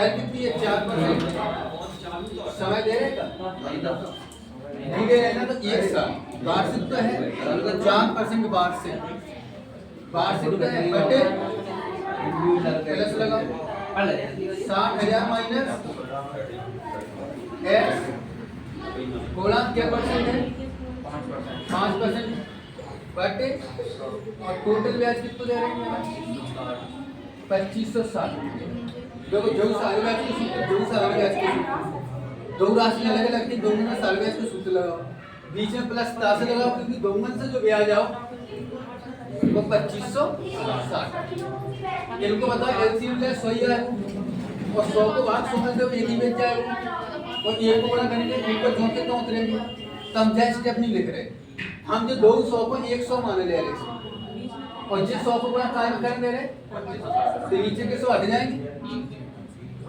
L कितनी है 4%। समय दे रहे का नहीं दे रहे ना, तो 1 साल वार्षिक तो है 4% वार्षिक तो है बटे प्लस लगाओ 60,000 माइनस एक्स गुणा क्या परसेंट है 5% बटे और टोटल ब्याज कितना दे रहे हैं 2560। देखो जो साल ब्याज के सूत्र दो राशि अलग अलग थी, दोनों में साल ब्याज का सूत्र लगाओ, बीच में प्लस से लगाओ क्योंकि दोनों से जो ब्याज आओ वो 2560। इनको बताओ एलसीएम ले 100 है और 100 को भाग 100 में दो एक ही बच जाएगा और एक को बड़ा करेंगे ऊपर जोड़ते तो उतरेंगे। तो हम जैसे स्टेप नहीं लिख रहे, हम जो 200 को 100 मान ले रहे और जिस 100 को बड़ा कायम कर दे रहे तो नीचे के 100 हट जाएंगे।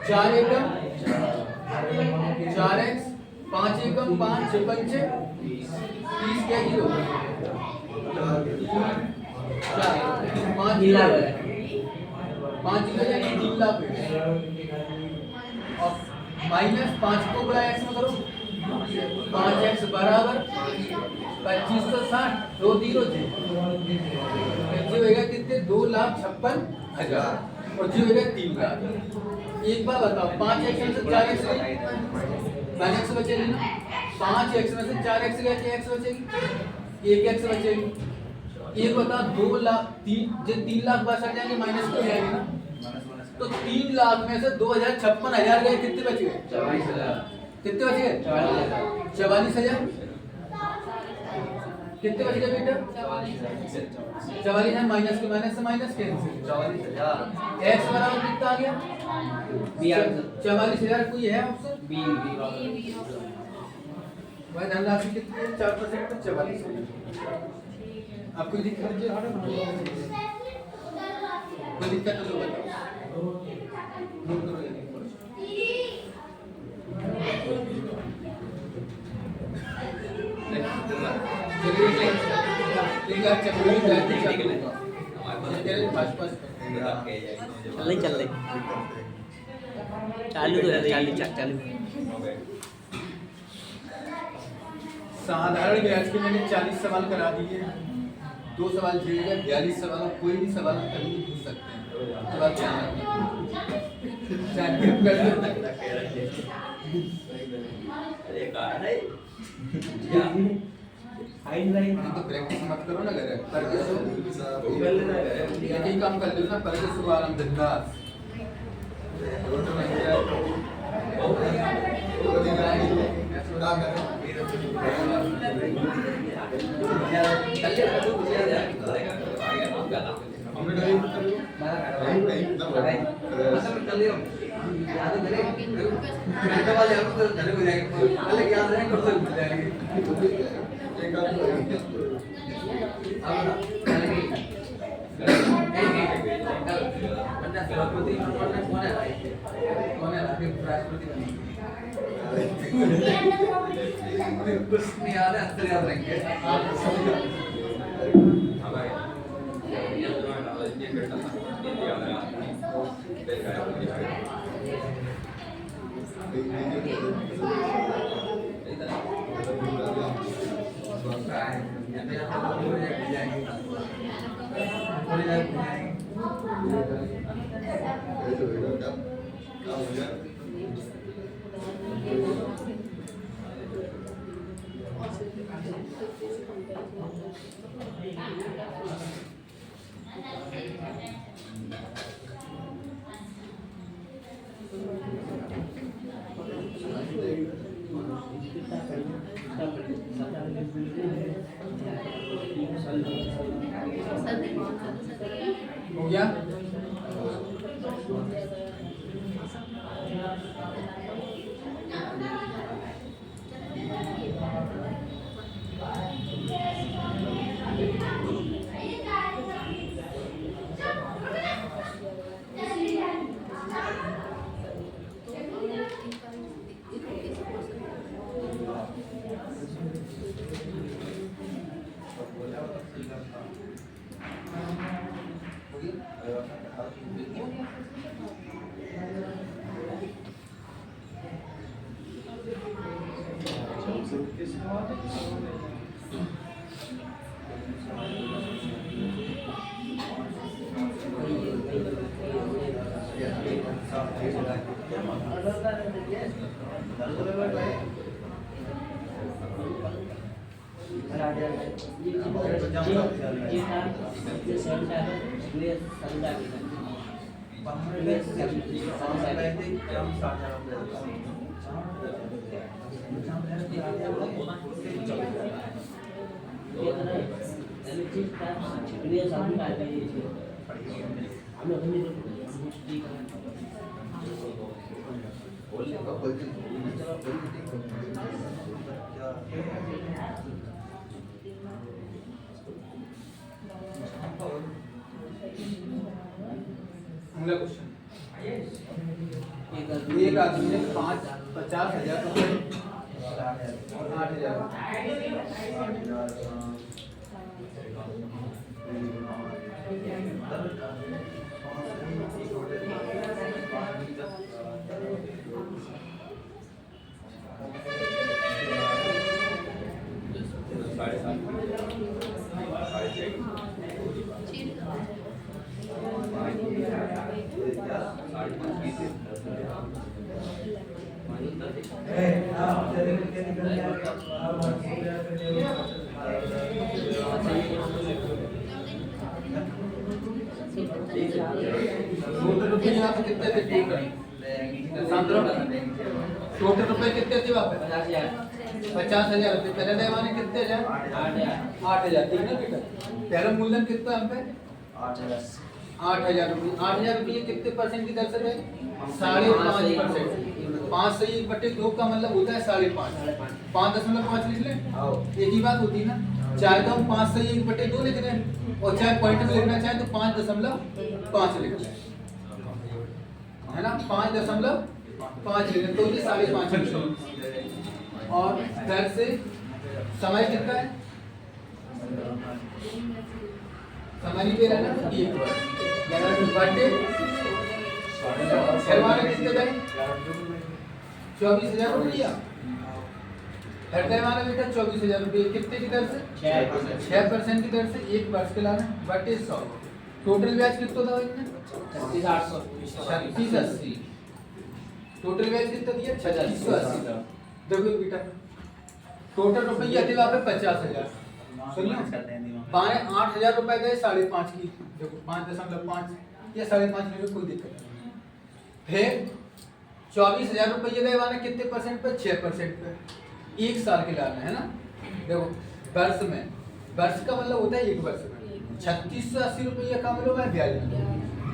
4 एकम 4x 5 एकम 5 6 5 30 क्या किलो 5 लाख 5 किलो यानी 3 लाख और माइनस 5 को बड़ा x में करो 5x बराबर 2560 दो जीरो जी होगा कितने 2,56,000 और जी होगा 3 लाख। एक बार बताओ 5x में से 4x x बचेगी ना 5x में से 4x गया क्या x बचेगी 1x बचेगी। एक बताओ 2 लाख 3 जो 3 लाख बच जाएंगे माइनस हो जाएंगे ना, तो 3 लाख में से 2,56,000 गए कितने बच गए 44,000 कितने बच गए 44,000 कितने बच गए बेटा 44,000 माइनस के माइनस से माइनस कैंसिल 44,000 x बराबर कितना आ गया 44,000 कोई है ऑप्शन बी भाई धनराशि कितनी है 4% तो 44,000। आपको दिक्कत है कोई दिक्कत तो बताओ नोट करो चल चालू तो चालू साधारण ब्याज के मैंने 40 सवाल करा दिए, 2 सवाल झेलेगा 42 सवाल कोई भी सवाल कभी पूछ सकते हैं। तो बात ध्यान तो प्रैक्टिस मत करो ना घर करके सो एक ही काम कर लो ना करके सो आराम बिंदास कुछ नहीं याद है अंतर याद रखेंगे हो गया हो गया अगला क्वेश्चन, एक आदमी ने 50,000 रुपए 8,000 टोटल रुपए यहाँ पे कितने थे? ठीक है, टोटल रुपए कितने थे वहाँ पे? 50,000 रुपए। पहले देवाने कितने थे? 8,000। ठीक है बेटा, पहला मूलधन कितना हम पे? 8,000 रुपये। 8,000 रुपये कितने परसेंट की दर से है? 5.5%। 5 से 1/2 का मतलब होता है 5.5। 5.5 लिख लें, एक ही बात होती है ना। चाहे तो हम 5 से 1/2 लिख लें और चाहे पॉइंट में लिखना चाहे तो 5.5 लिख लें, है ना। 5.5 लिख लें तो ये 5.5 लिख लें। और दर से समय कितना है? समय पे रहना तो 1 बटे शर्माने कितने गए? 24,000 रुपया। हृदय वाला बेटा 24,000 रुपये कितने की दर से? 6% की दर से 1 वर्ष के लाना बटे 100। टोटल ब्याज कितना था इनने? 3680। टोटल ब्याज कितना दिया? 3680। देखो बेटा, टोटल रुपया थे वहाँ पे 50,000। सुनिए, 8,000 रुपए गए 5.5 की, देखो 5.5 या 5.5 में कोई दिक्कत नहीं। फिर 24,000 रुपये गए वाले कितने परसेंट पे? 6% पे। 1 साल के लाना है ना। देखो वर्ष में, वर्ष का मतलब होता है 1 वर्ष में 3680 रुपये का मिलो मैं ब्याज मिलो,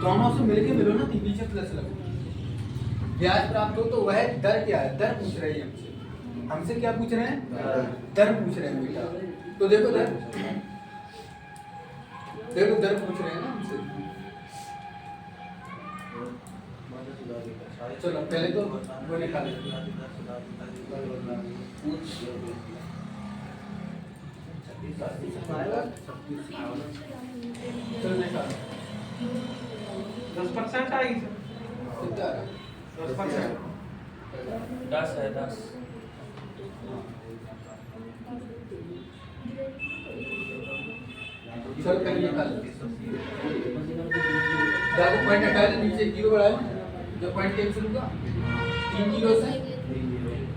दोनों से मिलके मिलो ना, पीछे प्लस लगो, ब्याज प्राप्त हो। तो वह दर क्या है? दर पूछ रहे हैं हमसे क्या पूछ रहे हैं? दर पूछ रहे हैं बेटा। तो देखो दर, दर पूछ रहे हैं ना हमसे। चलो पहले तो वो निकाल चलो निकाल 10% आई सर। कितना आ रहा है? 10%। 10 है 10। चलो पहले निकाल देखो, पॉइंट हटा दे, नीचे 0 बढ़ा लो, जो पॉइंट कैंसिल होगा 3 0 से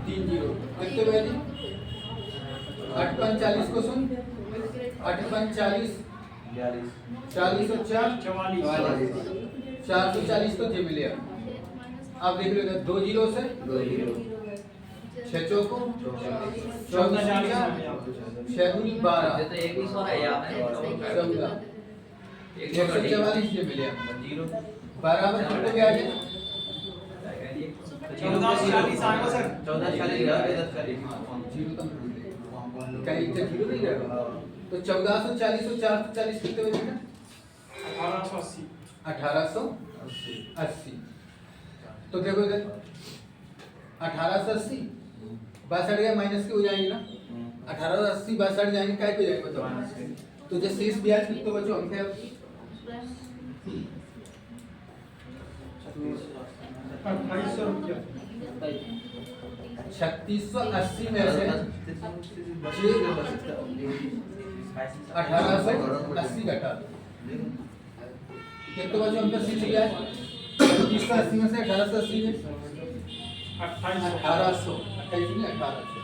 3 0 कितने बजे? 8 5 40 को सुन, 8 5 40 40 और 4 440 तो जे मिले। अब देख लो 2 0 से 6 चौको 14 6 दूनी 12 ये तो एक ही सौ है याद है 14 144 जे मिले बराबर कितने ब्याज है? 1440 आएगा सर। 1440 जीरो तो कहीं इतना जीरो नहीं रहेगा। तो 1440 और 440 कितने बचेगा? 1880। 1880। तो देखो इधर 1880 62 गया माइनस के हो जाएंगे ना। 1880 62 जाएंगे, काय पे जाएंगे बताओ। तो जो शेष ब्याज कितना बचो हम क्या? 2800 रुपया। 3680 में से 1880 घटा कितना बचो हम शेष ब्याज? 3480 में से 1880 है 2800 1800 28 नहीं 1800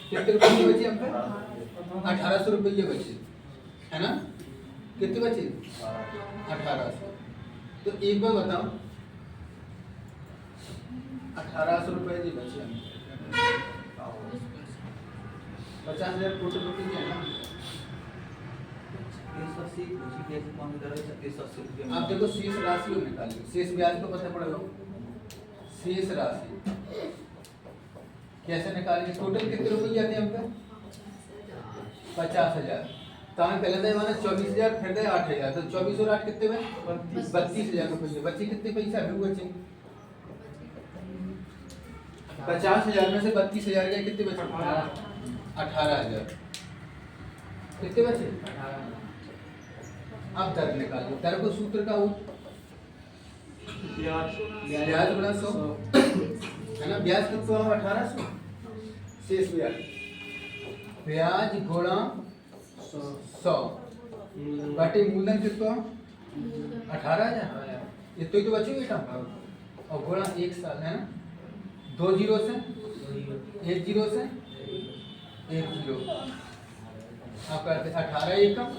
कितने रुपये बचे हम पे 1800 रुपये बचे है ना कितने बचे 1800 तो एक बार बताओ 1800 रुपये जी बचे हम 50,000 टोटल रुपये है ना आप देखो शेष राशि को निकालिए शेष ब्याज को पता पड़ेगा शेष राशि कैसे निकालेंगे टोटल कितने रुपये आते हैं हमको 50,000 तो हमें पहले तो माना 24,000 फिर दे 8,000 तो 24 और 8 कितने में 32,000 रुपये बच्चे कितने पैसा अभी बचे 50,000 में से 32,000 गए कितने बचे 18,000 कितने बचे अब दर निकालो दर को सूत्र का हो ब्याज गुणा 100 है ना ब्याज कितना हुआ 1800 शेष ब्याज ब्याज गुणा 100 बटे मूलधन कितना 18,000 ये तो बचे बेटा और गुणा 1 साल है ना 2 जीरो से 1 जीरो से 1 जीरो आप करते 18 एकम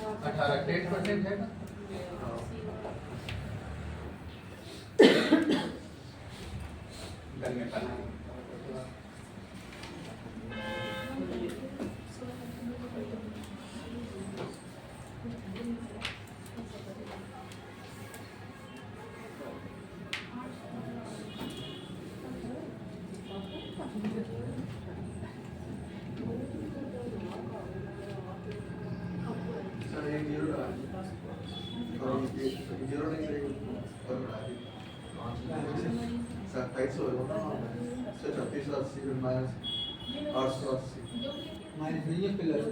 18 10% है ना करने का माइनस नहीं है प्लस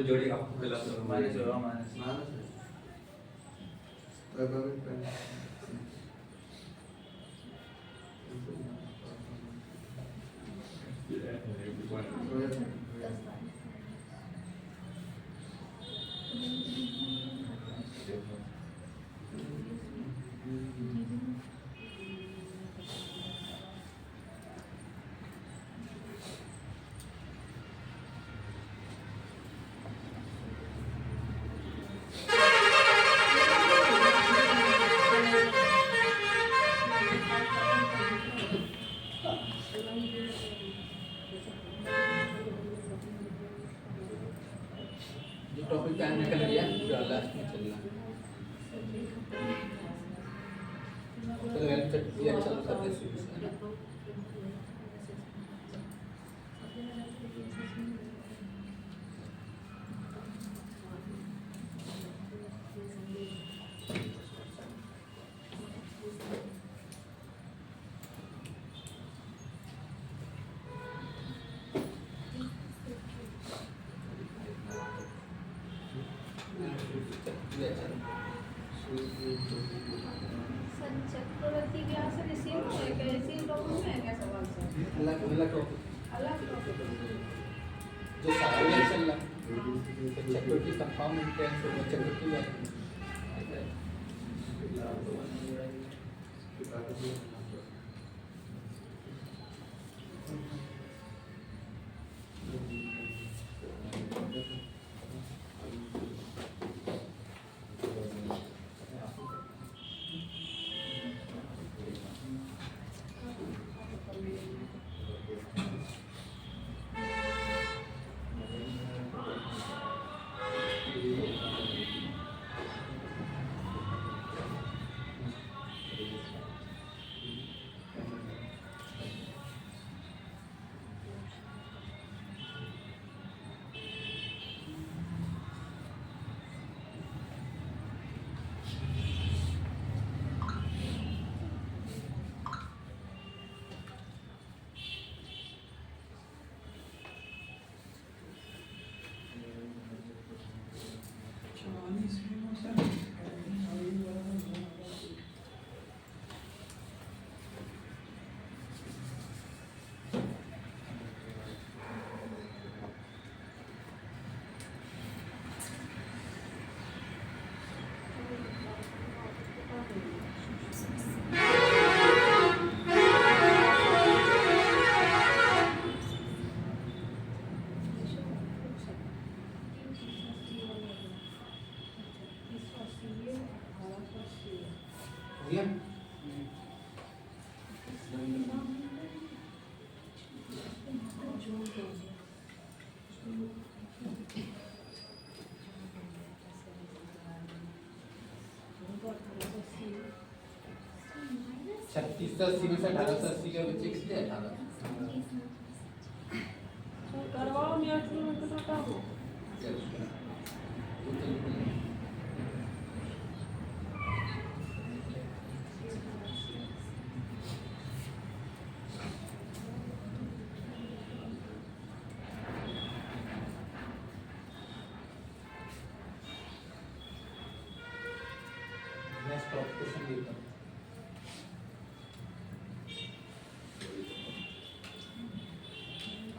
जोड़ेगा माइनस होगा माइनस टॉपिक टाइम निकल गया पूरा लास्ट में चलना चलो हेल्प चट ये चलो करते शुरू से है ना चक्रवर्ती क्लास से रिसीव है कैसी टॉपिक में है क्या सवाल सर अलग टॉपिक अलग टॉपिक जो सारा नहीं चल रहा चक्रवर्ती कंफर्म इंटेंस हो चक्रवर्ती गया? छत्तीस सौ अस्सी में से 1880 के बच्चे कितने? 18। करवाओ मैं तो बताओ। मैं स्टॉप क्वेश्चन देता हूँ।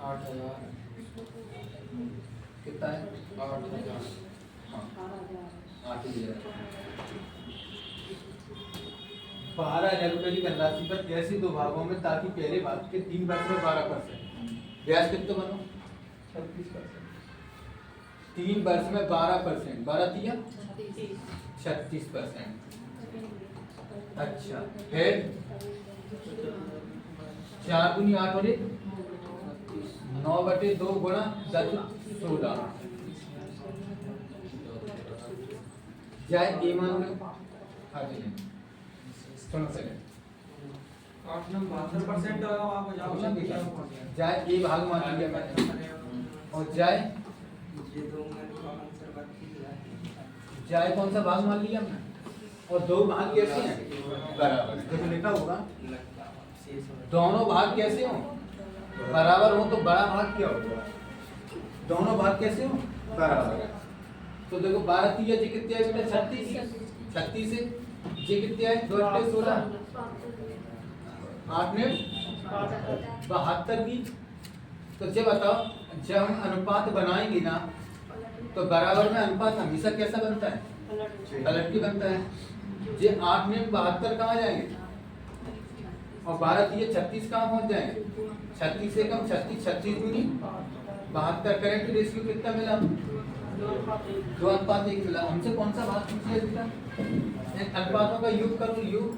8,000 कितना है? 8,000। हाँ 8,000। 12,000 रुपए की धनराशि पर ऐसे दो भागों में ताकि पहले भाग के 3 वर्ष में 12%, ब्याज कितना बनो? 36%। 3 वर्ष में 12%, 12 दिया 36%। अच्छा फिर 4 दूनी 8 हो रही, 9/2 गुणा 10 16 जाए ए मान लो। आगे नहीं सुनो सेकंड 72% वहाँ पे जाओ जाए ए भाग मान लिया मैंने और जाए कौन सा भाग मान लिया हमने और दो भाग कैसे हैं? बराबर। देखो लिखा होगा दोनों भाग कैसे हो? बराबर हो तो बड़ा भाग क्या होगा? दोनों भाग कैसे हो? बराबर। तो देखो 12 3 जी कितने आए बेटा? 36 है। जी कितने आए? 2 8 16 8 ने 72 की। तो जब बताओ जब हम अनुपात बनाएंगे ना तो बराबर में अनुपात हमेशा कैसा बनता है? पलट के बनता है। ये 8 ने 72 कहाँ जाएंगे और 12 3 36 कहाँ पहुंच जाएंगे? 36 से कम 36 36 दूनी 72। करेक्ट रेशियो कितना मिला? 2:1 मिला। हमसे कौन सा भाग पूछ लिया बेटा? अनुपातों का योग करो, योग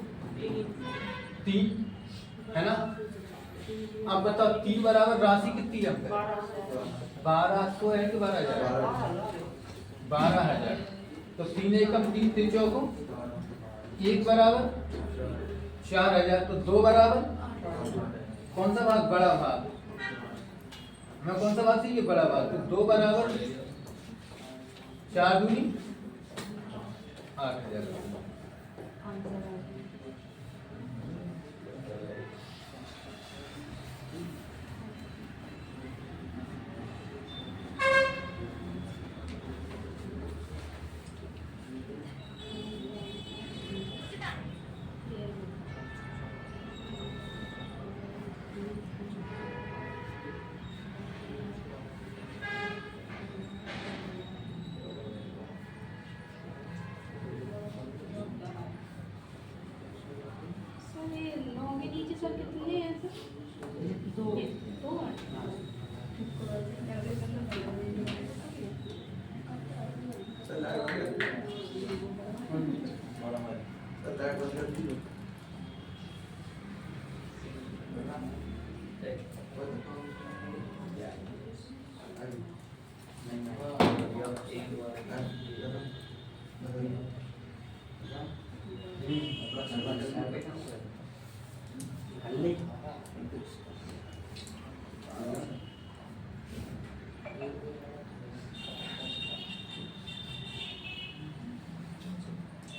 3 है ना। अब बताओ 3 बराबर राशि कितनी है? 1200 है कि 12,000? 12,000। तो 3 एकम 3 3 चौको 1 बराबर 4,000। तो 2 बराबर कौन सा भाग? बड़ा भाग। मैं कौन सा भाग चाहिए? बड़ा भाग। तो 2 बराबर 4 दूनी 8,000। सर कितने हैं सर? 2 है।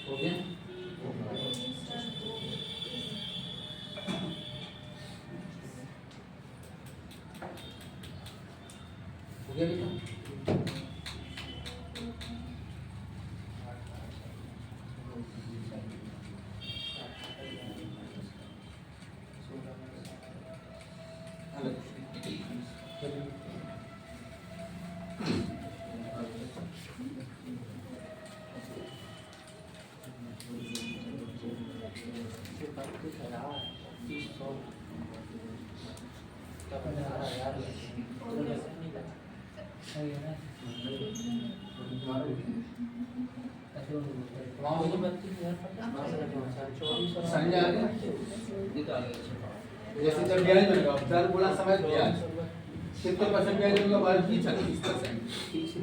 हो गया? हो गया बेटा? समझ आ गया? जैसे जब ब्याज बनेगा दर गुणा समय ब्याज कितने परसेंट ब्याज होगा वर्ग की 36%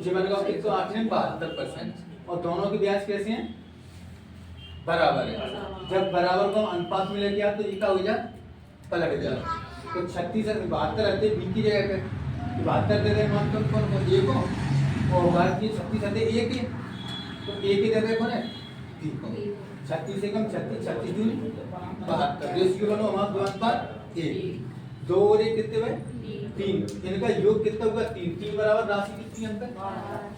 जो बनेगा 108 में 72% और दोनों के ब्याज कैसे हैं बराबर है। जब बराबर को हम अनुपात में लेके आते तो ये क्या हो जाए पलट जाए। तो 36 और 72 रहते बी की जगह पे 72 दे रहे मान कौन कौन ए को और वर्ग की 36 रहते ए के तो ए की जगह कौन है बी को 36 से कम 36 36 दूनी 72 रेशियो बनो हमारा दो अनुपात 1 2 और 1 कितने हुए 3 इनका योग कितना होगा 3 3 बराबर राशि कितनी अंतर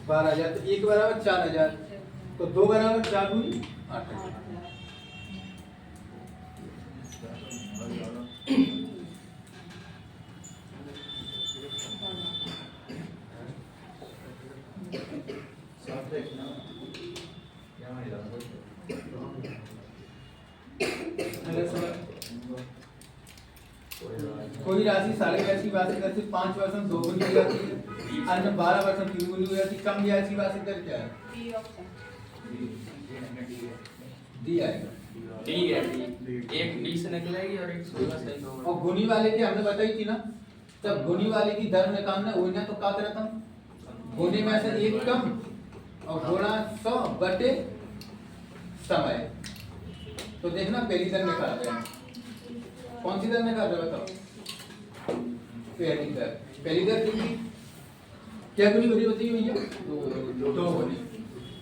12000 तो 1 बराबर 4000 तो 2 बराबर 4 दूनी 8000। कोई राशि 82 वार्षिक दर से 5% दोगुनी हो जाती है, अन्य 12% तीन हो जाती है, कम ब्याज की वार्षिक दर क्या है? बी ऑप्शन डी आएगा। डी है एक 20 निकलेगी और एक 16 सही होगा। और गुनी वाले की हमने बताई थी ना, जब गुनी वाले की दर निकालना वही ना तो क्या करता हूँ गुनी में से एक कम और गुणा 100 बटे समय। तो देखना पहली दर निकाल रहे हैं, कौन सी दर निकाल रहे हो बताओ? पहली दर कितनी क्या गुनी हो रही होती है भैया? 2 गुनी।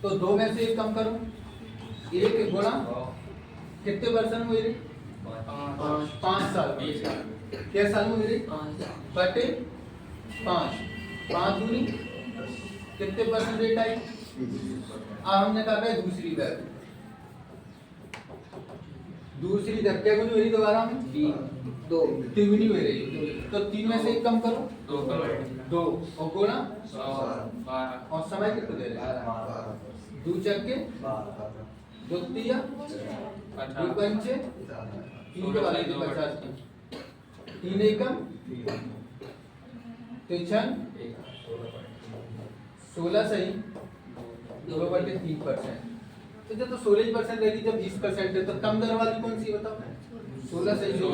तो 2 में से 1 कम करो, 1 गुणा कितने परसेंट हुए रे? 5 साल। क्या साल में हुए रे? बटे 5 5 दूनी कितने परसेंट रेट आई? अब हमने कहा है दूसरी दर क्या गुनी हो रही दोबारा में 2 3 गुनी हो रही तो 3 में से 1 कम करो 2 और गुणा 12 और समय कितना दे रहे हैं 2 चक्के 2 तिया 2 पंचे 3 के वाले 50 की 3 एकम 16 सही 2/3%। तो जब तो 16% रही जब 20% है तो कम दर वाली कौन सी बताओ? 16 सही 16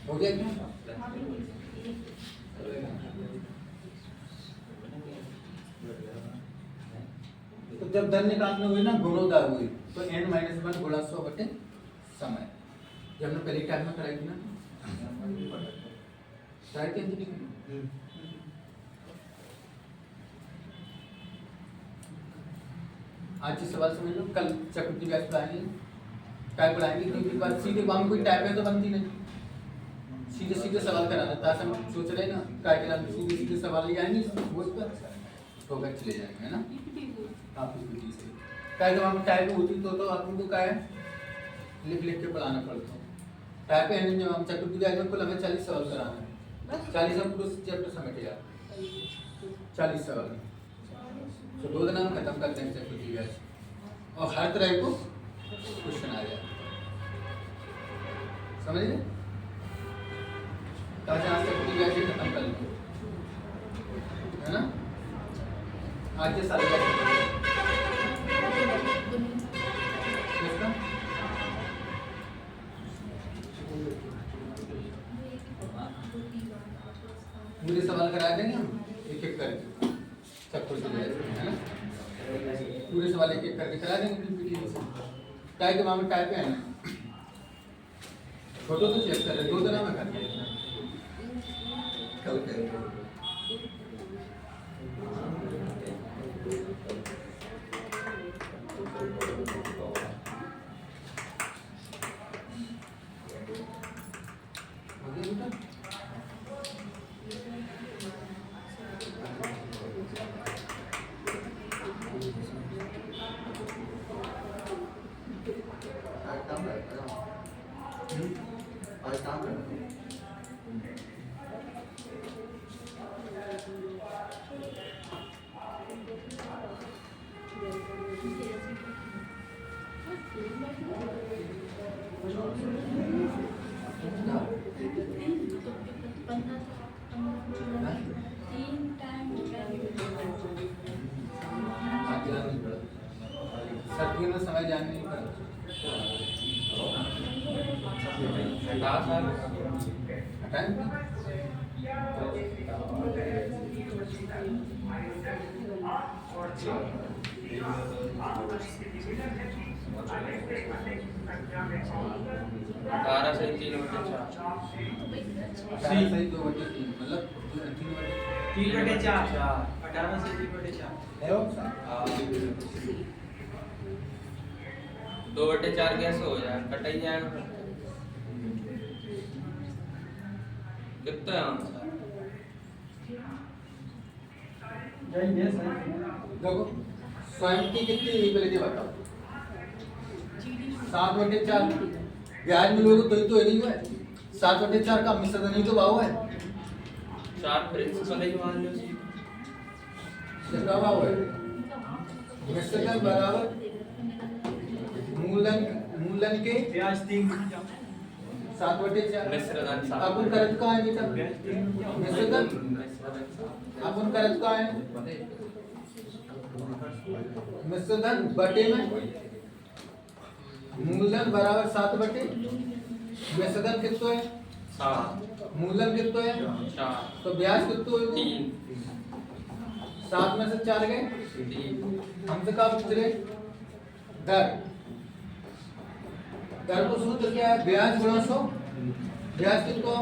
हो गया क्या? तो जब दर निकालने हुई ना गुणोदर हुई तो n-1 गुणा 100 बटे समय। जब हमने पहले टाइम में कराई थी ना कराई थी अंजलि आज ये सवाल समझ लो, कल चक्रवृद्धि ब्याज पढ़ाएंगे टाइप पढ़ाएंगे क्योंकि बात सीधे वहां कोई टाइप है तो बनती नहीं, सीधे सीधे सवाल कराना था। हम सोच रहे ना क्या करा सीधे सीधे सवाल ले आएंगे बोझ पर तो कर चले जाएंगे है ना। आप पीपीटी से क्या जब हम टाइप होती तो आपको क्या है लिख लिख के पढ़ाना पड़ता है। टाइप है जब हम चक्रवृद्धि ब्याज में कुल हमें 40 सवाल कराना है, 40 हम पूरा चैप्टर समेटेगा 40 सवाल तो 2 दिन हम खत्म करते हैं चक्रवृद्धि ब्याज और हर तरह को क्वेश्चन आ जाए समझ गए। ताकि आज चक्रवृद्धि ब्याज खत्म कर लो है ना। आज ये सारे पूरे सवाल करा देंगे हम एक एक करके चक्रवृद्धि ब्याज है ना। पूरे सवाल एक एक करके करा देंगे पीपीटी से टाइप के मामले टाइप है ना फोटो तो चेक कर रहे 2 दिन में कर दिया कल करेंगे। लेकिन मैं समय जानने नहीं पाया। 10 साल हटाएं अठारह से 3/4 18 सही 2/3 मतलब 3/4 18 से 3/4 है वो 2/4 कैसे हो जाए, कट ही जाएगा। कितना है आंसर? देखो स्वयं की कितनी इक्वलिटी बताओ। 7/4 ब्याज मिलोगे तो ही तो नहीं हुआ है। 7/4 का मिश्रण नहीं तो भाव है, 4 प्रिंसिपल ही मान लो। कितना भाव है? मिश्रण बराबर मूलन के ब्याज 3 7/4 मिश्रण आपण करत का आहे बेटा? मिश्रण आपण करत का आहे? मिश्रण बटे में मूलधन बराबर 7/, मिश्रण कितना है? 7 मूलधन कितना है? 4 तो ब्याज कितना है? 3 7 में से 4 गए, 3 हमसे कहा पूछ रहे दर। दर को सूत्र क्या है? ब्याज गुणा 100। ब्याज कितना?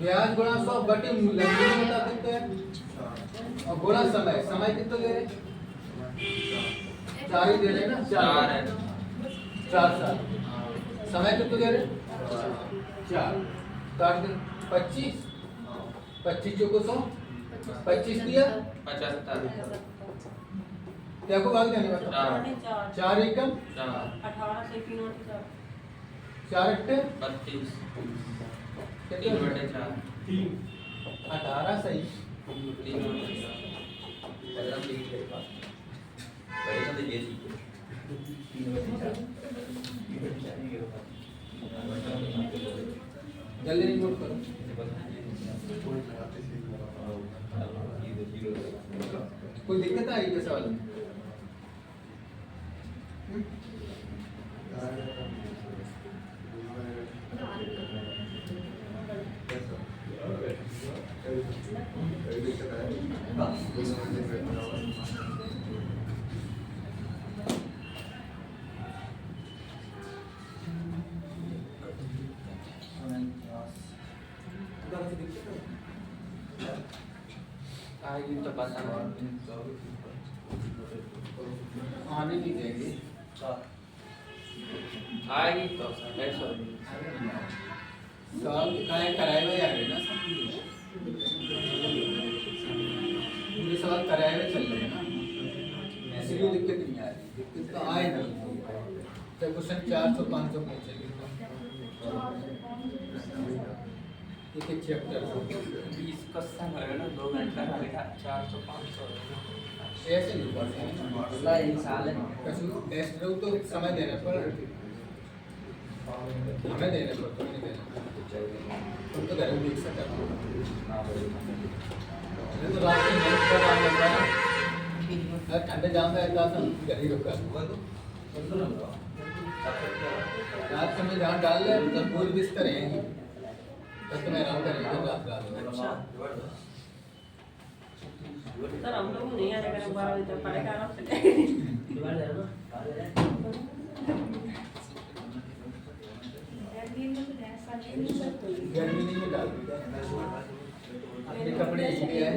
ब्याज गुणा 100 बटे मूलधन बता कितना है? और गुणा समय, समय कितना दे रहे? 4 ही दे रहे ना, 4 है 4 साल। समय कितना दे रहे? 4 काट दे 25 25 चौको 100 25 दिया 75 क्या को भाग देने बता? 4 एकम 18 से 3/4 4 अट्ठे 32 कितने? 3/4 18 सही 3/4 जल्दी नोट करो। कोई दिक्कत आ रही है सवाल में? आएगी तो पता आने नहीं देंगे। आएगी तो ऐसा सवाल काय कराए हुए आ रहे ना, पूरे सवाल कराए हुए चल रहे हैं ना, इसलिए दिक्कत नहीं आ रही। दिक्कत तो आए नहीं, जब क्वेश्चन 400-500 पूछेंगे एक एक चैप्टर 20 क्वेश्चन है ना, 2 घंटा लगेगा 400-500 ऐसे नहीं पढ़ते हैं। कसू टेस्ट दो तो समय देना पड़ा, हमें देना पड़ता नहीं देना, तुम तो घर में देख सकते हो। तो रात में नींद पर आने लगा ना, ठंडे जाम में ऐसा था घर ही रुका। रात में जहाँ डाल ले तो पूरी बिस्तर है, तो तुम्हें आराम करेंगे रात रात में। सर हम लोग नहीं आ रहे, 12 बजे तक पढ़ेगा आराम से। गर्मी नहीं में डाल अपने कपड़े ही ले आए,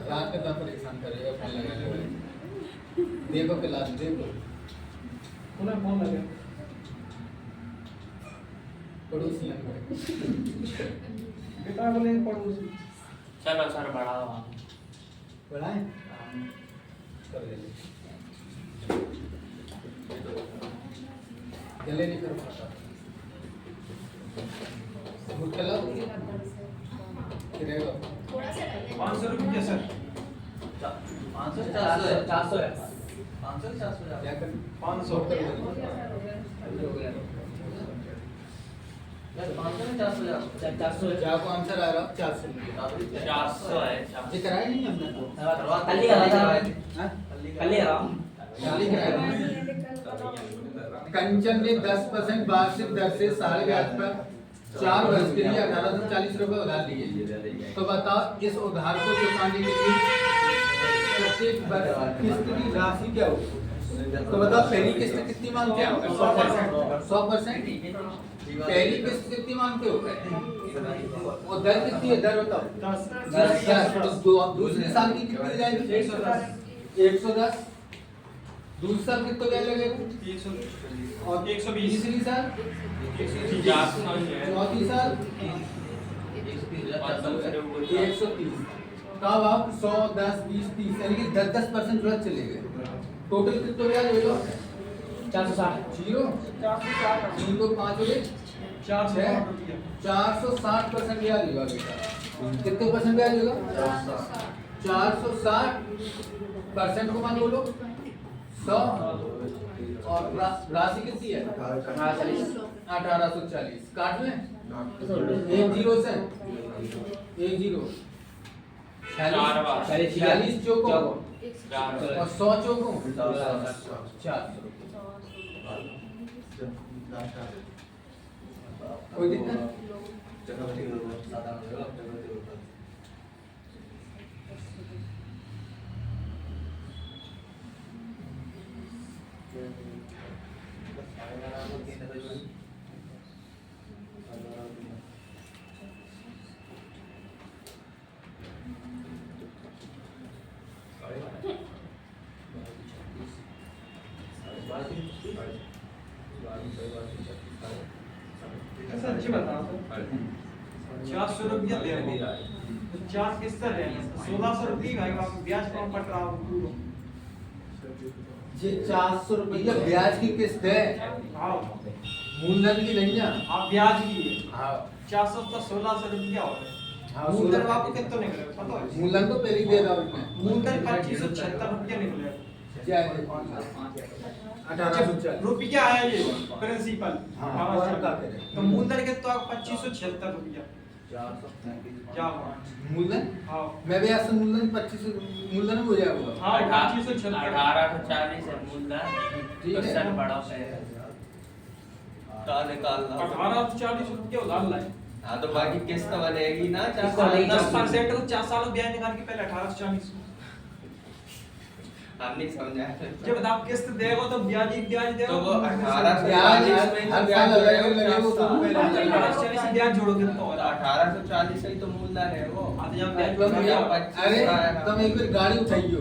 रात में तो परेशान करेगा फोन लगाने वाले। देखो क्लास देखो फोन लगे पड़ोसी पड़ोसी चलो सर बढ़ाओ बढ़ाएं कर ले गले नहीं कर पाता मुझ चलाओ रहेगा 500 रुपये सर 400 है क्या कर 500 कर को आंसर आ रहा 400 400 है ये कराया नहीं हमने तो कल ही करा था। लिख रहा है। कंचन ने 10% वार्षिक दर से साढ़े ब्याज पर 4 वर्ष के लिए 1840 रुपए उधार लिए। तो बताओ इस उधार को चुकाने के लिए प्रत्येक वर्ष किस्त की राशि क्या होगी? तो बताओ पहली किस्त कितनी मांगते हो? 100%। पहली किस्त कितनी मांगते हो? और दर कितनी है? दर बताओ। 10। तो दूसरे साल की कितनी जाएगी? 110। दूसरे साल कितना ब्याज लगेगा? 120 और 120 तीसरी साल, 400 चौथी साल 130। कब आप 100, 10, 20, 30 यानी कि 10% ब्याज चले गए। टोटल कितना ब्याज होगा? 460। जीरो 5 हो गए 460% ब्याज होगा बेटा। कितने परसेंट ब्याज होगा? 460% को मान बोलो 100 और राशि कितनी है? 1840। काट लें एक जीरो से एक जीरो 46 चौको और 100 चौको 400 कोई दिक्कत? सच्ची बताओ 400 रुपया दे रहे हो 50 किस्त रहे हैं 1600 रुपये का ब्याज कम पड़ रहा हो ये 400 रुपये ब्याज की किस्त है, हाँ मूलधन की नहीं है। आप ब्याज की है हाँ 400 तो 1600 रुपया हो रहा है हाँ, मूलधन आपको कितना निकले पता है मूलधन तो पहले ही दे रहा हूँ मैं। मूलधन 2576 रुपया निकले क्या है? 1840 रुपया है ये प्रिंसिपल हाँ, हाँ, और क्या करें? तो मूलधन के तो 2576 रुपया क्या हुआ मूलधन हाँ मैं भी आज से मूलधन 25 मूलधन हो जाएगा। हाँ 2576 1840 है मूलधन। ठीक है। क्वेश्चन पढ़ो का निकालना 1840 रुपया उधार लाए हाँ तो बाकी किस्त बनेगी ना 10% को 4 साल ब्याज निकाल के पहले 1840 हम नहीं समझा जब आप किस्त देगा तो ब्याज ही ब्याज देगा तो वो 1840 ब्याज में हर ब्याज साल अलग लगेगा अलग वो तो पहले 1840 ब्याज जोड़ोगे तो तो 1840 से ही तो मूलधन है वो आधे जब ब्याज अरे तुम एक बार गाड़ी उठाइयो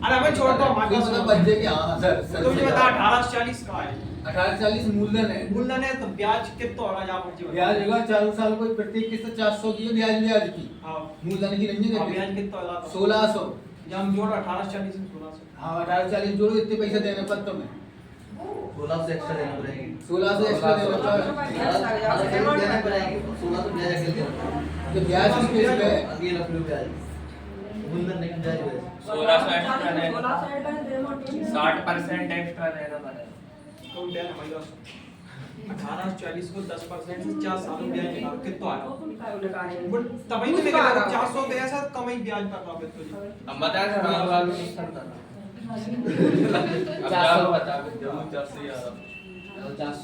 अरे मैं छोड़ता हूं फिर उसमें बच्चे के हाँ सर तो मुझे बता 1840 का है 1840 मूलधन है। मूलधन है तो ब्याज कितना होगा आप मुझे ब्याज होगा 4 साल को प्रत्येक किस्त 400 की है ब्याज की हां मूलधन की नहीं है। ब्याज कितना होगा 1600 जब हम जोड़ 1840 से 1600 हाँ 1840 जोड़ो इतने पैसे देने पर तुम्हें 16 से एक्स्ट्रा देना पड़ेगी 16 से एक्स्ट्रा देना पड़ेगा। 16 देना पड़ेगी 16 तो ब्याज अकेले देना ये ब्याज की किस्त है। अकेले अपने ब्याज मूलधन नहीं ब्याज है 1600 एक्स्ट्रा देना 60% एक्स्ट्रा देना पड़ेगा। तो ब्याज हमारे 1840 को 10% से 4 साल में ब्याज निकाल कितना आया बट तभी तो निकला 400 पे ऐसा कम ही ब्याज पर पावे तो जी हम बता रहे हैं वालों नहीं करता अब जाओ बता जरूर 400 यार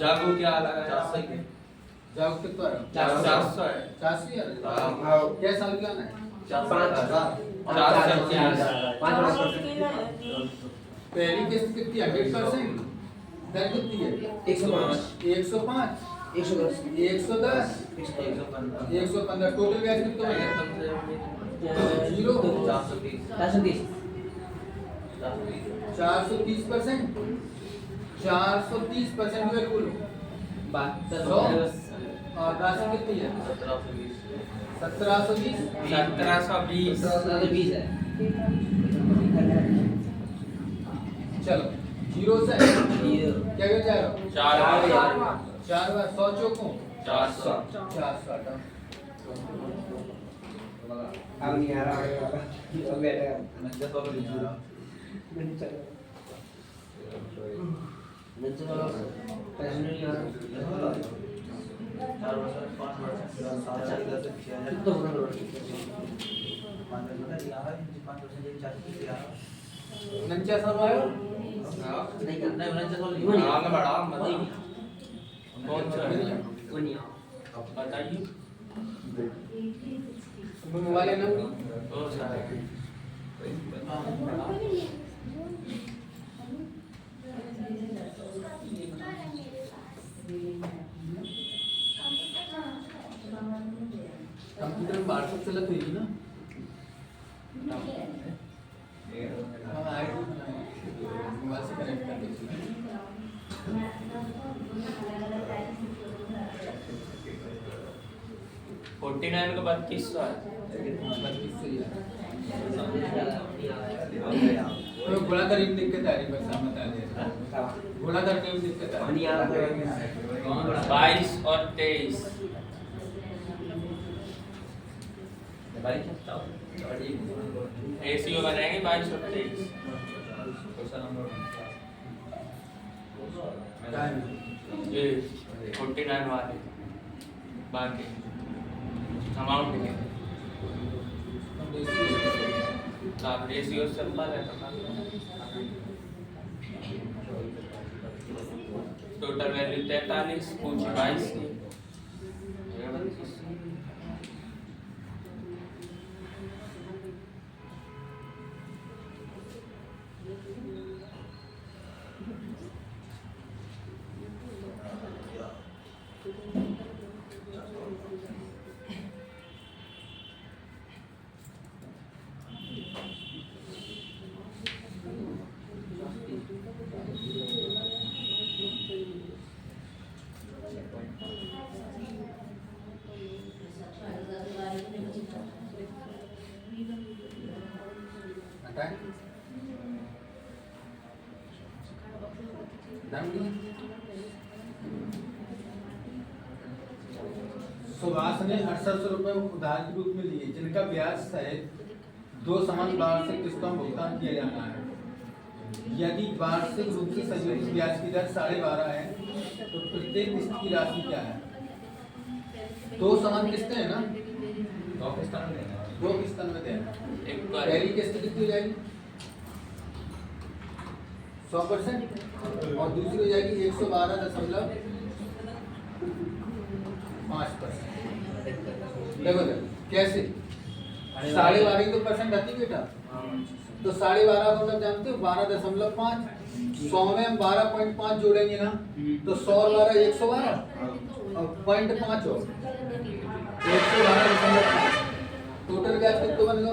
जागो क्या लगा 400 ही जाओ कितना है? 400 है 400 यार हाँ। क्या साल का है? 400 पहली किस्त कितनी है? 100%। दर कितनी है? 105 110 115 टोटल ब्याज कितना है? जीरो 430%। 430% में बोलो 100 और राशि कितनी है? 1720 1720 चलो जीरो से क्या कर जा रहा हो? 4 4 बार 100 चौकों 400 400 हटाओ। अब नहीं आ रहा अब बैठा नंबर तो नहीं आ रहा नंचा सब आयो नहीं करना है उन्हें चलो हाँ मैं बड़ा मत कौन सा है बताइए मोबाइल है ना ओ सारे कंप्यूटर में व्हाट्सएप चलत हुई ना हाँ आईडी मोबाइल से कनेक्ट कर दीजिए 49 का 3200 है 3200 ही है तो घोड़ा करने में दिक्कत आ रही बस हम बता दे घोड़ा करने में दिक्कत आ रही 22 और 23 एसीओ बनाएंगे 22 और 23 ये 49 वाले बाकी अमाउंट है तो आप एसीओ सिंपल है तो टोटल वैल्यू 43 कुछ 22 की सुभाष ने 6800 रुपए उधार के रूप में लिए जिनका ब्याज सहित 2 समान वार्षिक किस्तों में भुगतान किया जाना है। यदि वार्षिक रूप से संयोजित ब्याज की दर 12.5 है तो प्रत्येक किस्त की राशि क्या है? 2 समान किस्तें हैं ना, 2 किस्तों में देना। पहली किस्त कितनी हो जाएगी 100% और दूसरी हो जाएगी 112.5%। देखो कैसे 12.5 तो परसेंट आती बेटा, तो 12.5 मतलब जानते हो 12.5 100 में 12.5 जोड़ेंगे ना तो 100 और 12 112 और 0.5 हो 112.5 टोटल ब्याज कितना बन गया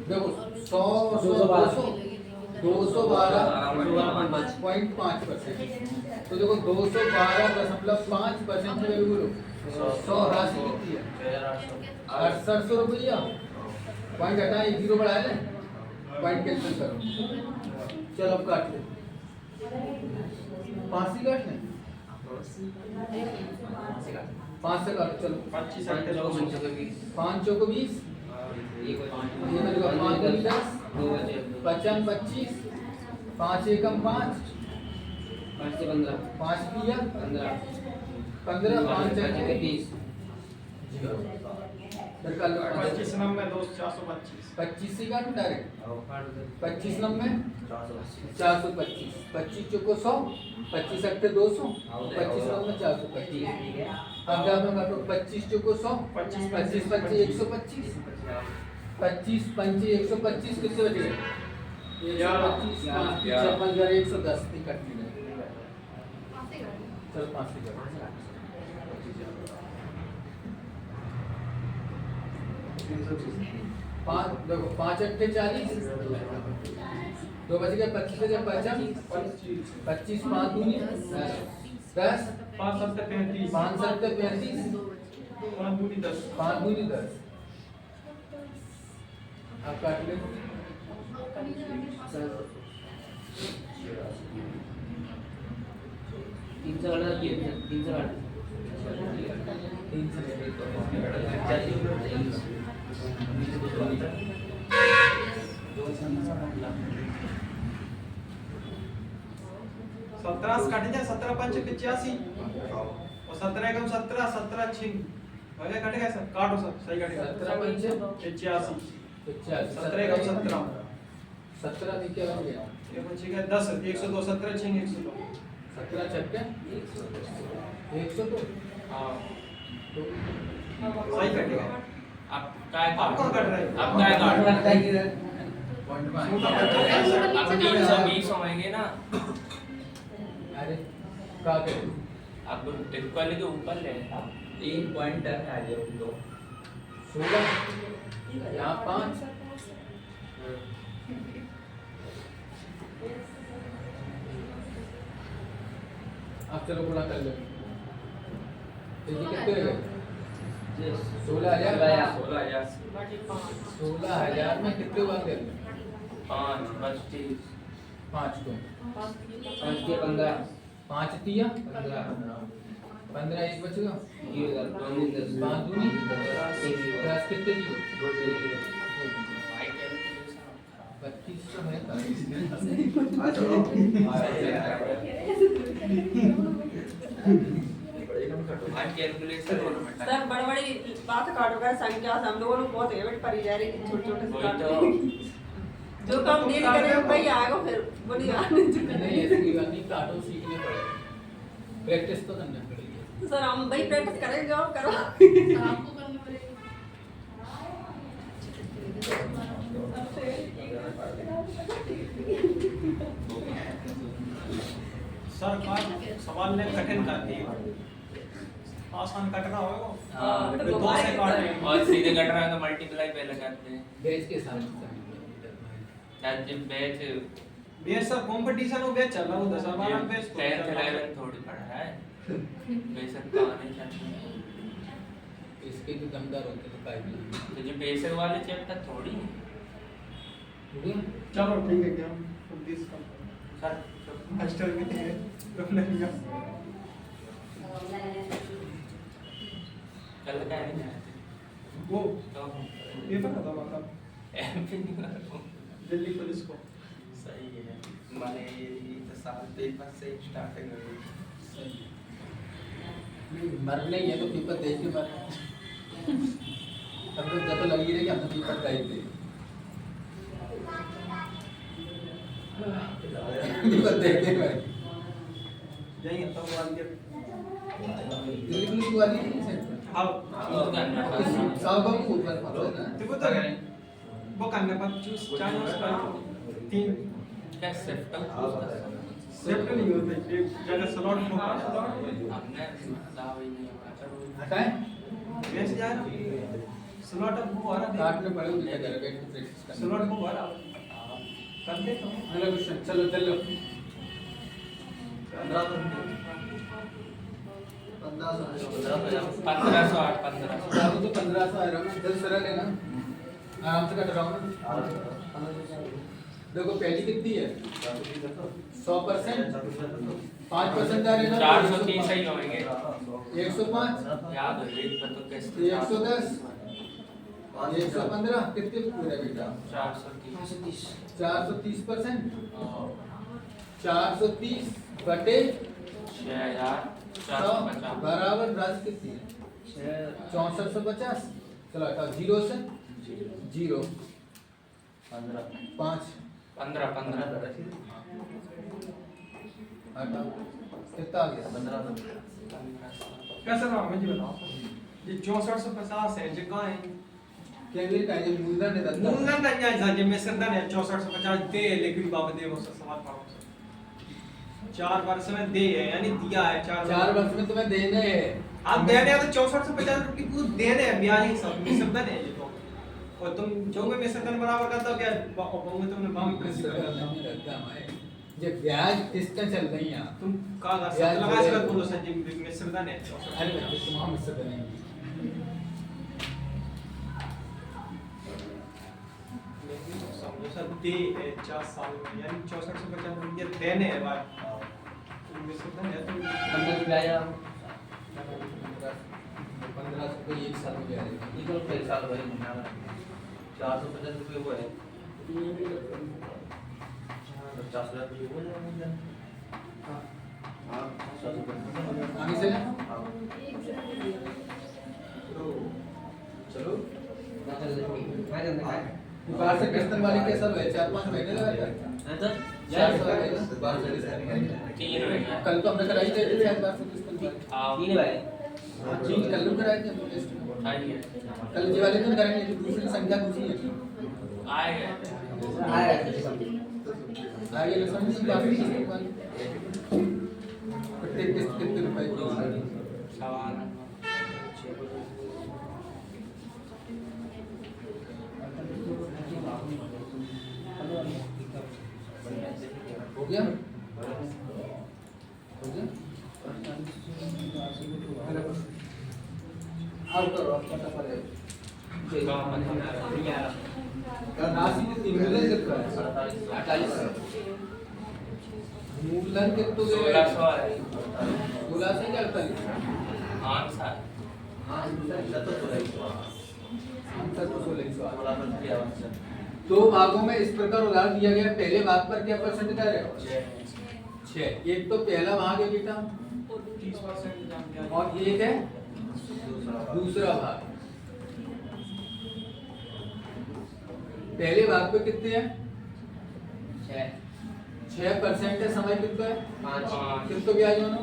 देखो 212.5%। तो देखो 212.5% से वैल्यू बोलो 100 राशि कितनी है 6800 रुपया। पॉइंट हटाए 0 बढ़ा लें पॉइंट कैंसिल करो चलो अब काट ले 5 से काट लें 5 से काट चलो 5 चौको 20 ये बनेगा 5 दूनी 10 55 25 5 एकम 5 5 पिया 15 5 30 फिर कर लो 25 नंबर 2425 25 से काटो डायरेक्ट 25 नंबर 425 25 चौको 100 25 अट्ठे 200 25 नंबर 425 अब क्या में काटो 25 चौको 100 25 25 125 25 पंचे 125 कितने बचे 125 110 की कटनी है चलो 5 से करो 5 देखो 5 अट्ठे 40 2 बच गए 25 से 50 25 5 दूनी 10 5 7 35 5 7 35 5 दूनी 10 5 दूनी 10 आप काट ले 17 काटे जा 17 5 85 और 17 एकम 17 17 छिंग वगैरह काटेगा सब काटो सब सही काटेगा 17 पंचे 85 50 17 एकम 17 17 में क्या बन गया? ये बच्चे का 10 102 17 छेंगे 102 17 छक्के 102। हाँ तो सही कटेगा अब काय अब कौन कट रहा है? अब काय काट पॉइंट अब 320 होंगे ना। अरे का के अब टिक वाले के ऊपर ले 3 पॉइंट है आ जाओ दो 16 यहाँ 5 अब चलो गुणा कर लो। तो ये कितने हो गए? 16,000 16,000 में कितने बार दे 5 25 5 को 5 के 15 5 तिया 15 15 एक बचेगा 10 5 दूनी 10 कितने जी 25 है कैलकुलेशन सर बड़ी बड़ी बात काटोगे संख्या से हम लोगों को बहुत हेबिट पड़ी जा रही है छोटे छोटे से काटने जो काम डील करेंगे वही आएगा फिर बोली नहीं ऐसी बात नहीं काटो सीखने पड़ेगा प्रैक्टिस तो करना पड़ेगी। सर हम वही प्रैक्टिस करेंगे और करो आपको करना पड़ेगा। सरकार सवाल ने कठिन कर दिया आसान कट रहा होगा हाँ, फिर 2 से काट रहे हैं और सीधे कट रहा है तो मल्टीप्लाई पहले करते हैं। बैच के साथ शायद जब बैच बेस सर कंपटीशन हो बेस चल रहा है 10 12 बेस 10th 11th थोड़ी पढ़ा है बेसिक का नहीं चाहिए। इसके भी दमदार होते तो काय भी तो जो बेसिक वाले चैप्टर थोड़ी है ठीक है। चलो ठीक है क्या 20 का सर मास्टर भी है प्रॉब्लम का कल का नहीं जाते वो तो पेपर खत्म होता एमपी नहीं करूँ दिल्ली पुलिस को सही है माने ये तो साल पेपर से स्टार्टिंग हुई। मरने ही है तो पेपर देख के मर अब तो जब तो लगी रही कि हम तो पेपर गए थे पेपर देख के मर यही है तो वाल के दिल्ली पुलिस वाली नहीं सेंटर हाँ साल का भी ऊपर पता है ना तो वो करने पर चूज चांस पर 3 क्या शिफ्ट शिफ्ट नहीं होते एक जगह स्लॉट होगा हमने दाव ही नहीं हुआ हटाए बेस जाए स्लॉट अब वो आ रहा काटने पड़े उनका जरा बैठ के प्रैक्टिस है करना स्लॉट वो आ रहा कर दे तो हेलो क्वेश्चन चलो चलो 1508 1500 आपको तो 1500 आ रहा है जल्द सरल है ना आराम से कट रहा हूँ देखो पहली कितनी है 100% 5% आ रहे ना 430 ही होंगे 105 याद हो एक पर तो कैसे 110 115 कितने पूरा बेटा 430 430% 430 बटे 6450 बराबर राशि कितनी है 6450 चलो हटाओ जीरो से जीरो 5 15 हटाओ कितना आ गया 15 कैसे रहा मुझे बताओ ये 6450 है जो कहाँ है केवल का ये मूलधन है दत्ता मूलधन नहीं है सर में सरदन है 6450 दे लेकिन बाबा दे वो सवाल पढ़ो 4 वर्ष में दे है यानी दिया है 4 वर्ष में तुम्हें देने हैं आप देने हैं तो 6450 रुपये को देने हैं ब्याज ही सब में सरदन है ये तो और तुम जो में सरदन बराबर करता हो क्या बाबू में तुमने बाम प्रिंसिपल ये ब्याज किसका चल रही है तुम कहा ब्याज लगा दे- कर बोलो सर जी में सरदन है अरे बच्चे तुम हम इससे बनेंगे समझो सर दे है 4 साल में यानी 6450 रुपये देने हैं भाई में सरदन है तो 1500 को एक साल में जाएगा 450 रुपये वो है 50,000 रुपये वो है आगे से चलो वार्षिक किस्तन वाले के सब है 4-5 महीने लगा है तो 400 आएगा वार्षिक किस्तन। 3 महीने कल तो हमने कराई थे शायद वार्षिक किस्तन वाली। 3 भाई हाँ जी कल लोग कराए थे हमने टेस्ट। आइए कल जी वाले दिन करेंगे, दूसरी संख्या दूसरी है। आएगा आएगा आगे लसन जी वार्षिक किस्तन वाली प्रत्येक किस्त कितने रुपए की? सवाल हो गया? हो गया? आओ करो आप फटाफट है। राशि कितनी मूलधन कितना है? 48 मूलधन कितना है? 1600 है 16 से 48। 5 साल आंसर तो 1600। 2 भागों में इस प्रकार उधार दिया गया, पहले भाग पर क्या परसेंट दर है? 6। एक तो पहला भाग है बेटा 30% और एक है दूसरा भाग। पहले भाग पे कितने हैं? 6% है। समय कितना है? 5 कितना ब्याज मानो?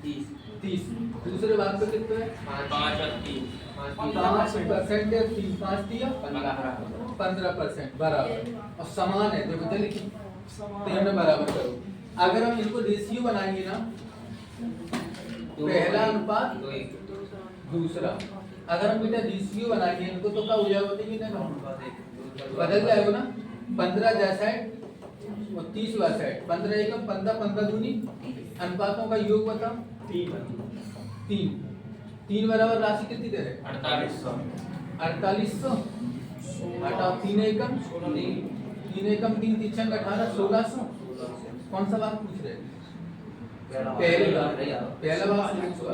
30 30। दूसरे भाग पे कितना है? 5 और 3 5% है। 3 5 दिया 15% बराबर और समान है। देखो चलिए तीनों में बराबर करो। अगर हम इनको रेशियो बनाएंगे ना, पहला अनुपात दूसरा, अगर हम बेटा रेशियो बनाएंगे इनको तो क्या हो जाएगा बताइए ना? बदल जाएगा ना। 15 जा साइड और 30 वा साइड। 15 एकम 15 15 दूनी अनुपातों का योग बताओ। 3 बराबर राशि कितनी दे रहे? 4800 हटाओ 3 एकम 3 एकम 3 3 18 1600। कौन सा बात पूछ रहे हैं? पहला बात 1600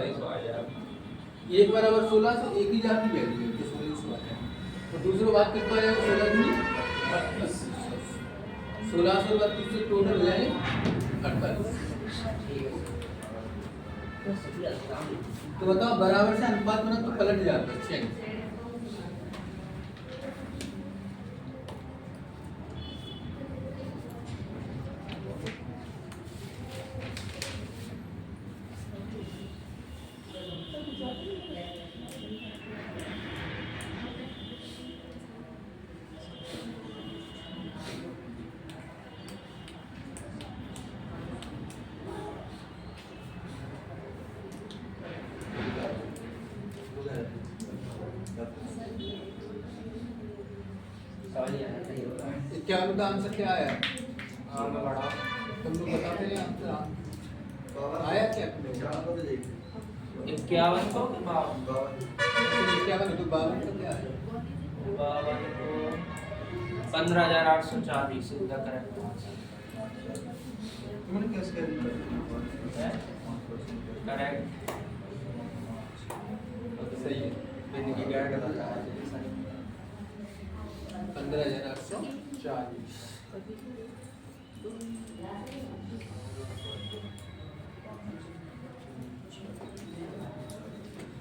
1 बराबर 1600 एक ही जाती वैल्यू है तो 1600 है। तो दूसरा बात कितना है? 16 दूनी 1600 32 से टोटल हो जाए 48। तो बताओ बराबर से अनुपात बना तो पलट जाता है चेंज। इक्यावन का आंसर क्या आया? तुम लोग बताते हैं आंसर आया क्या? 51 को 51 तो 52 का क्या आया? 15,840 सीधा करेक्ट तुमने कैसे कर दिया? करेक्ट सही है। मैंने की क्या करता है? 15,840।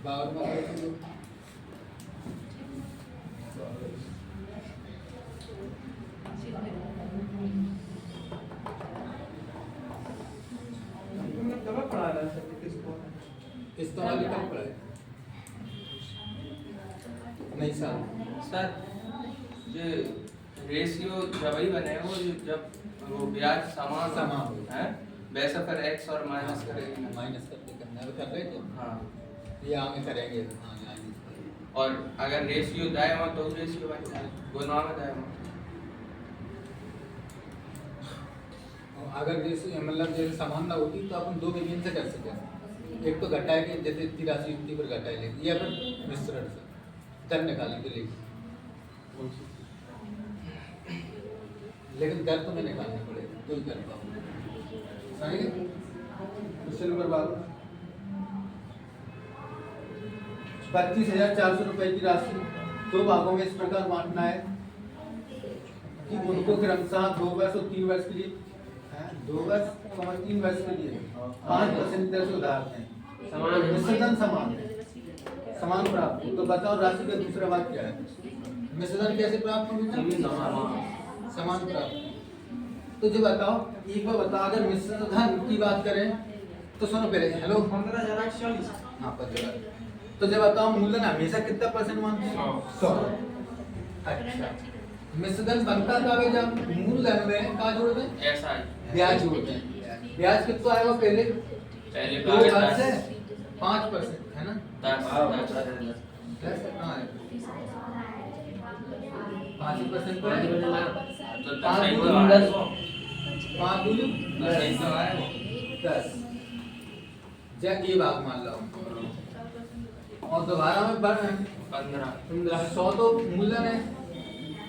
बावन में तुमने कब पढ़ा रहा है किसको? इस्तेमाल कब पढ़ाए? नहीं साहब सर जो रेशियो जब ही बने वो जब वो ब्याज समान समान है वैसा फिर एक्स और माइनस करेंगे माइनस करके करना है कर रहे थे। हाँ ये आगे करेंगे। हाँ यहाँ और अगर रेशियो दाएं हो तो रेशियो बन जाए गुना में दाएं हो अगर जैसे मतलब जैसे समान ना होती तो अपन 2 वेरिएंट से कर सके। एक तो घटाए के जैसे इतनी राशि इतनी पर घटाए लेगी या फिर मिश्रण से दर निकालने के लिए। लेकिन दर तो मैं निकालने पड़ेगा तो ही कर पाऊंगा। समझ गए? क्वेश्चन नंबर 25,400 रुपए की राशि 2 भागों में इस प्रकार बांटना है कि उनको क्रमशः 2 वर्ष और 3 वर्ष के लिए 2 वर्ष और 3 वर्ष के लिए 5% दर से उधार दें। समान है, समान प्राप्त। तो बताओ राशि का दूसरा भाग क्या है? मिश्रण कैसे प्राप्त होगा? समान प्राप्त। तो जो बताओ, एक बार बताओ, अगर मिश्रण धन की बात करें तो सुनो पहले, हेलो 15,40। हाँ 15। तो जब बताओ मूलधन हमेशा कितना परसेंट मानते हैं? 100। अच्छा, मिश्रण बनता कब है? जब मूलधन में का जोड़ते हैं? ऐसा ही ब्याज जोड़ते हैं। ब्याज कितना आएगा पहले? पहले 2 से 5% है ना? 10 10 कहाँ है? 5% पर है। तो 10 पाँच ही दूनी तो 10, आया। 5 दूनी 10 ही तो आया। 10। जब ये भाग मान लो और दोबारा में बढ़ रहे हैं 15 100 तो मूलधन है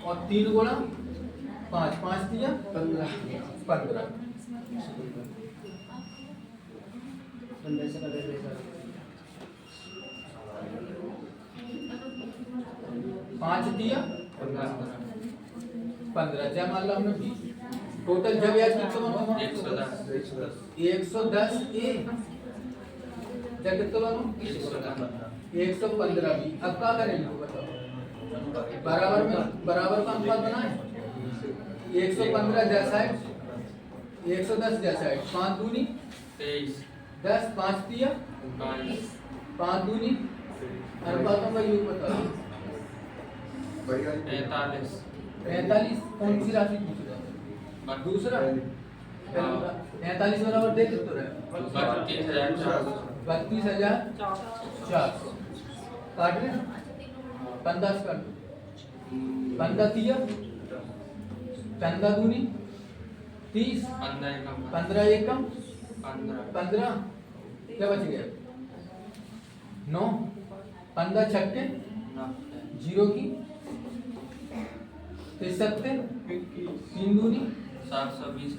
और 3 गुणा 5, 5 दिया 15। 5 दिया 15। जब मान लो हमने 20 टोटल जब ब्याज कितना बना? 110 ए जब कितना बना? 115 भी। अब क्या करेंगे बताओ? बराबर का अनुपात बनाए। 115 जैसा है 110 जैसा है। 5 दूनी 23 10, 5 दिया 22 5 दूनी अनुपातों का योग बताओ। 43 45। कौन सी राशि पूछ रहे हो? दूसरा 45 बराबर दे कितना रहे? 32,400 32,400 काट रहे 15 काट दो। 15 दिया 15 दूनी 30 15 एकम 15 क्या बच गया? 9 15 छक्के 0 की 73 3 दूनी 720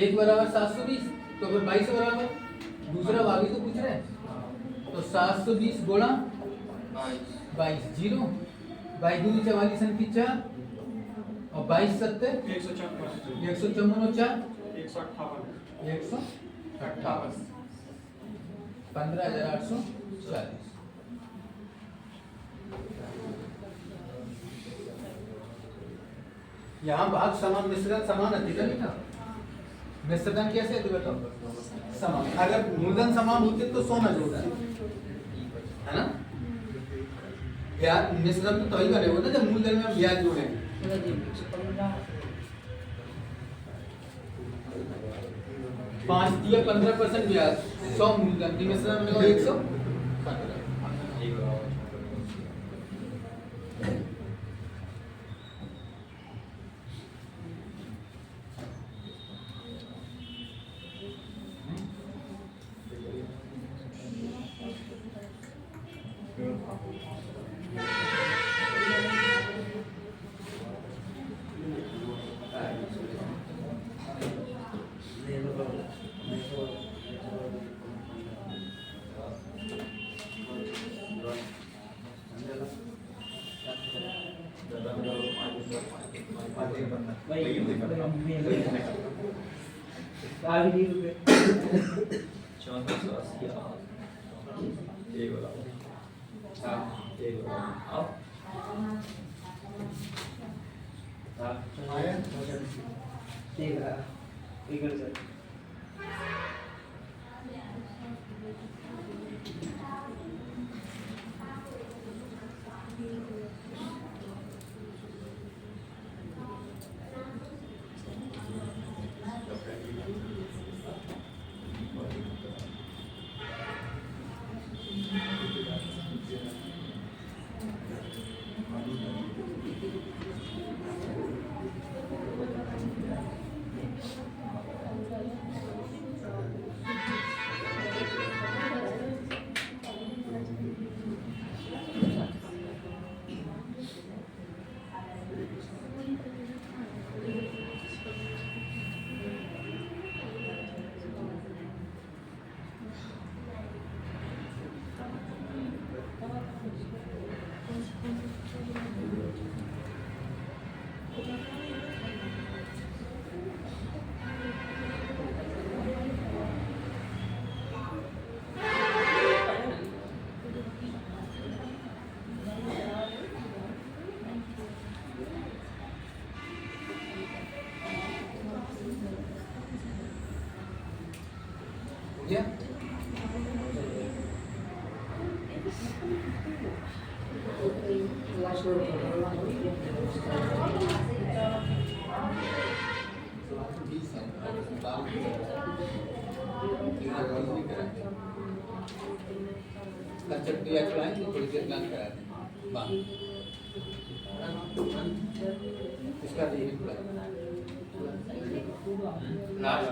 1 बराबर 720। तो फिर 22 बराबर दूसरा भाग ही तो पूछ रहे हैं। तो 720 गुणा 22 0 22 दूनी 44 अंकी 4 और 22 सत्ते 156 154 और 4 158 158 15,840। यहाँ भाग समान मिश्रण समान अधिकरण था। मिश्रण कैसे थे बताओ? समान। अगर मूलधन समान होते तो 100 न जोड़ता है ना? ब्याज मिश्रण तो तभी बने हो ना जब मूलधन में ब्याज जोड़े। 5 दिया 15% ब्याज 100 मूलधन की मिश्रण में 115। या कंसेप्ट क्रिया चलाएंगे थोड़ी देर ज्ञान करा दें वाह इसका भी यही पूरा लास्ट